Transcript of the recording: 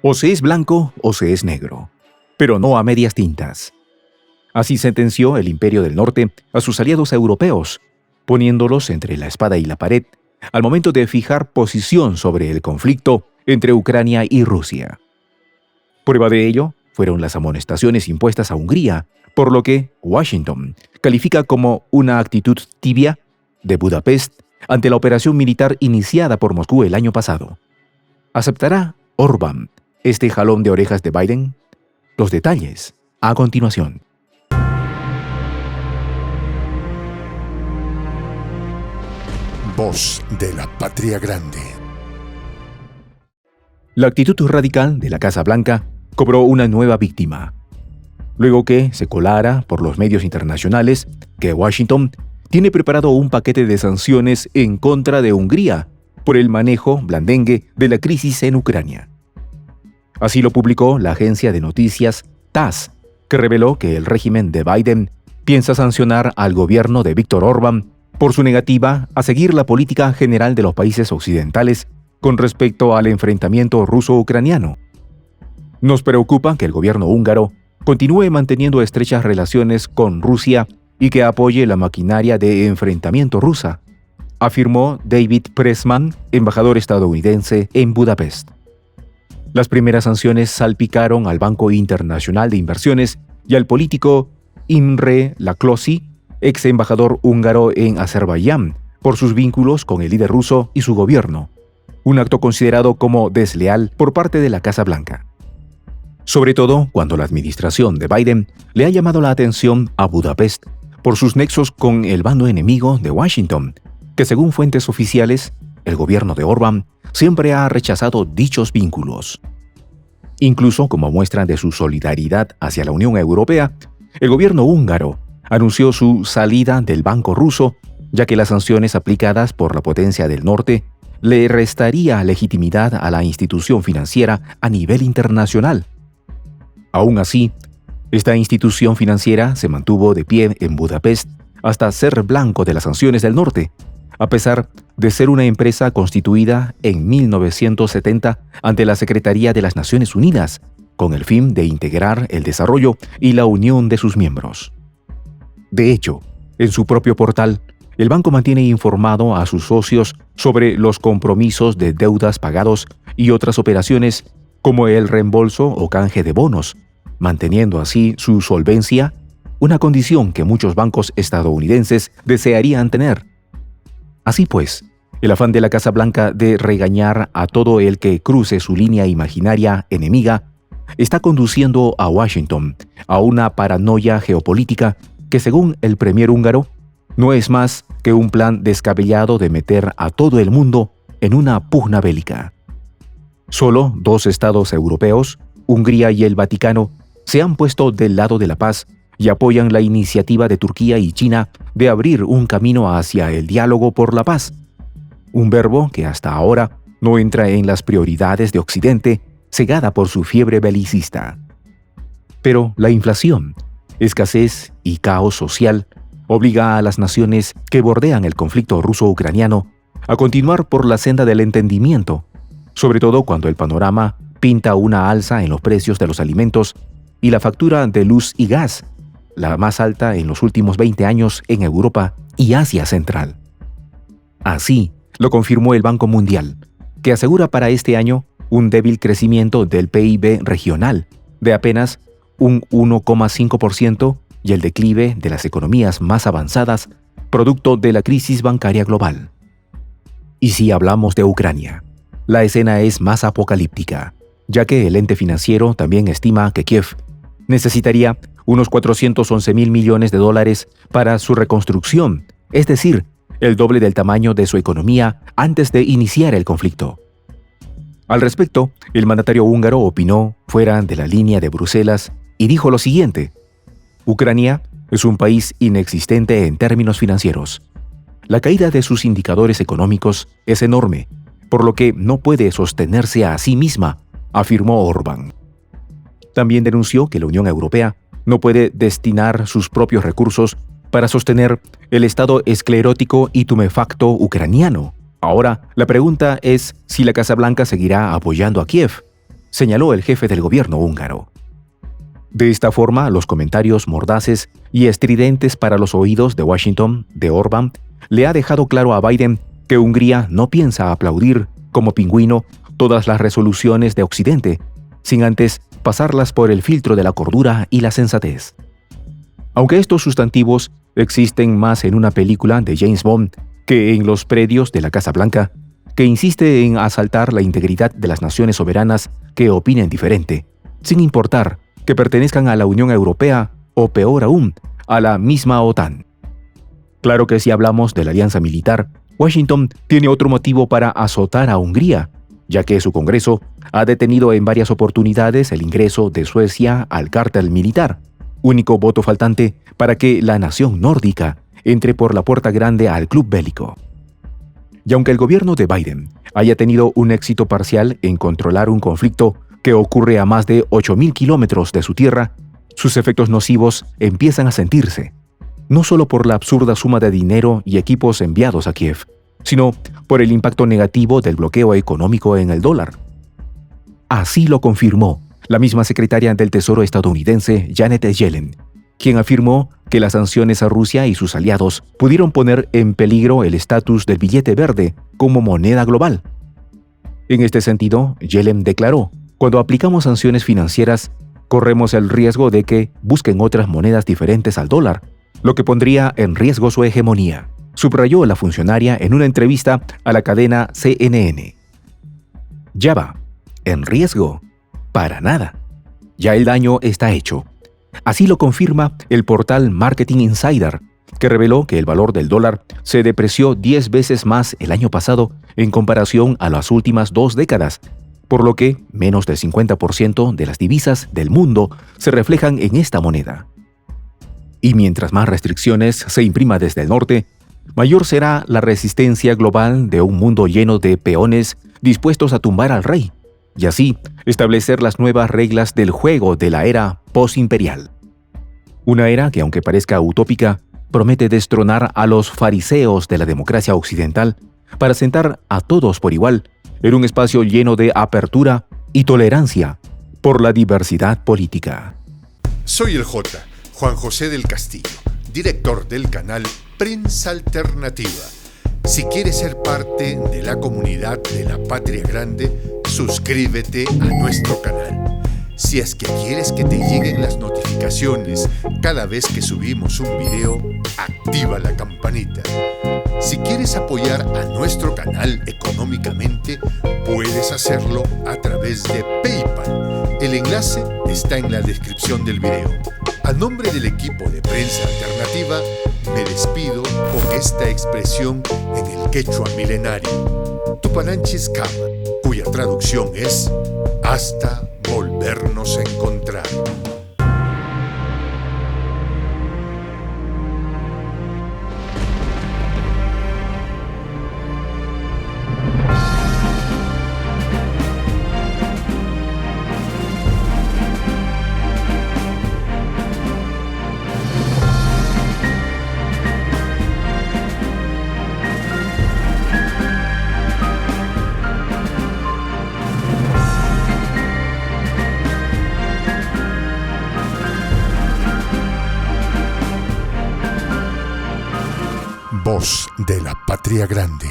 O se es blanco o se es negro, pero no a medias tintas. Así sentenció el Imperio del Norte a sus aliados europeos, poniéndolos entre la espada y la pared al momento de fijar posición sobre el conflicto entre Ucrania y Rusia. Prueba de ello fueron las amonestaciones impuestas a Hungría, por lo que Washington califica como una actitud tibia de Budapest ante la operación militar iniciada por Moscú el año pasado. ¿Aceptará Orbán este jalón de orejas de Biden? Los detalles a continuación. Voz de la Patria Grande. La actitud radical de la Casa Blanca cobró una nueva víctima. Luego que se colara por los medios internacionales que Washington tiene preparado un paquete de sanciones en contra de Hungría por el manejo blandengue de la crisis en Ucrania. Así lo publicó la agencia de noticias TASS, que reveló que el régimen de Biden piensa sancionar al gobierno de Viktor Orbán por su negativa a seguir la política general de los países occidentales con respecto al enfrentamiento ruso-ucraniano. Nos preocupa que el gobierno húngaro continúe manteniendo estrechas relaciones con Rusia y que apoye la maquinaria de enfrentamiento rusa, afirmó David Pressman, embajador estadounidense en Budapest. Las primeras sanciones salpicaron al Banco Internacional de Inversiones y al político Imre Laclósi, ex embajador húngaro en Azerbaiyán, por sus vínculos con el líder ruso y su gobierno, un acto considerado como desleal por parte de la Casa Blanca. Sobre todo cuando la administración de Biden le ha llamado la atención a Budapest por sus nexos con el bando enemigo de Washington, que según fuentes oficiales, el gobierno de Orbán siempre ha rechazado dichos vínculos. Incluso como muestra de su solidaridad hacia la Unión Europea, el gobierno húngaro anunció su salida del banco ruso, ya que las sanciones aplicadas por la potencia del norte le restaría legitimidad a la institución financiera a nivel internacional. Aún así, esta institución financiera se mantuvo de pie en Budapest hasta ser blanco de las sanciones del norte, a pesar de ser una empresa constituida en 1970 ante la Secretaría de las Naciones Unidas, con el fin de integrar el desarrollo y la unión de sus miembros. De hecho, en su propio portal, el banco mantiene informado a sus socios sobre los compromisos de deudas pagados y otras operaciones como el reembolso o canje de bonos, manteniendo así su solvencia, una condición que muchos bancos estadounidenses desearían tener. Así pues, el afán de la Casa Blanca de regañar a todo el que cruce su línea imaginaria enemiga está conduciendo a Washington a una paranoia geopolítica que, según el premier húngaro, no es más que un plan descabellado de meter a todo el mundo en una pugna bélica. Solo dos estados europeos, Hungría y el Vaticano, se han puesto del lado de la paz y apoyan la iniciativa de Turquía y China de abrir un camino hacia el diálogo por la paz, un verbo que hasta ahora no entra en las prioridades de Occidente, cegada por su fiebre belicista. Pero la inflación, escasez y caos social obliga a las naciones que bordean el conflicto ruso-ucraniano a continuar por la senda del entendimiento, sobre todo cuando el panorama pinta una alza en los precios de los alimentos y la factura de luz y gas, la más alta en los últimos 20 años en Europa y Asia Central. Así lo confirmó el Banco Mundial, que asegura para este año un débil crecimiento del PIB regional de apenas un 1,5% y el declive de las economías más avanzadas, producto de la crisis bancaria global. Y si hablamos de Ucrania, la escena es más apocalíptica, ya que el ente financiero también estima que Kiev necesitaría unos 411.000 millones de dólares para su reconstrucción, es decir, el doble del tamaño de su economía antes de iniciar el conflicto. Al respecto, el mandatario húngaro opinó fuera de la línea de Bruselas y dijo lo siguiente: Ucrania es un país inexistente en términos financieros. La caída de sus indicadores económicos es enorme, por lo que no puede sostenerse a sí misma, afirmó Orbán. También denunció que la Unión Europea no puede destinar sus propios recursos para sostener el estado esclerótico y tumefacto ucraniano. Ahora, la pregunta es si la Casa Blanca seguirá apoyando a Kiev, señaló el jefe del gobierno húngaro. De esta forma, los comentarios mordaces y estridentes para los oídos de Washington de Orbán le ha dejado claro a Biden que Hungría no piensa aplaudir como pingüino todas las resoluciones de Occidente, sin antes pasarlas por el filtro de la cordura y la sensatez. Aunque estos sustantivos existen más en una película de James Bond que en los predios de la Casa Blanca, que insiste en asaltar la integridad de las naciones soberanas que opinen diferente, sin importar que pertenezcan a la Unión Europea o, peor aún, a la misma OTAN. Claro que si hablamos de la alianza militar, Washington tiene otro motivo para azotar a Hungría, ya que su Congreso ha detenido en varias oportunidades el ingreso de Suecia al cártel militar, único voto faltante para que la nación nórdica entre por la puerta grande al club bélico. Y aunque el gobierno de Biden haya tenido un éxito parcial en controlar un conflicto que ocurre a más de 8.000 kilómetros de su tierra, sus efectos nocivos empiezan a sentirse, no solo por la absurda suma de dinero y equipos enviados a Kiev, sino por el impacto negativo del bloqueo económico en el dólar. Así lo confirmó la misma secretaria del Tesoro estadounidense Janet Yellen, quien afirmó que las sanciones a Rusia y sus aliados pudieron poner en peligro el estatus del billete verde como moneda global. En este sentido, Yellen declaró: cuando aplicamos sanciones financieras, corremos el riesgo de que busquen otras monedas diferentes al dólar, lo que pondría en riesgo su hegemonía, subrayó la funcionaria en una entrevista a la cadena CNN. Ya va, ¿en riesgo? Para nada. Ya el daño está hecho. Así lo confirma el portal Marketing Insider, que reveló que el valor del dólar se depreció 10 veces más el año pasado en comparación a las últimas 2 décadas, por lo que menos del 50% de las divisas del mundo se reflejan en esta moneda. Y mientras más restricciones se imprima desde el norte, mayor será la resistencia global de un mundo lleno de peones dispuestos a tumbar al rey, y así establecer las nuevas reglas del juego de la era postimperial. Una era que, aunque parezca utópica, promete destronar a los fariseos de la democracia occidental para sentar a todos por igual en un espacio lleno de apertura y tolerancia por la diversidad política. Soy el J, Juan José del Castillo, director del canal Prensa Alternativa. Si quieres ser parte de la comunidad de la Patria Grande, suscríbete a nuestro canal. Si es que quieres que te lleguen las notificaciones cada vez que subimos un video, activa la campanita. Si quieres apoyar a nuestro canal económicamente, puedes hacerlo a través de PayPal. El enlace está en la descripción del video. A nombre del equipo de Prensa Alternativa, me despido con esta expresión en el quechua milenario, Tupananchis Kama, cuya traducción es hasta volvernos a encontrar. Voz de la Patria Grande.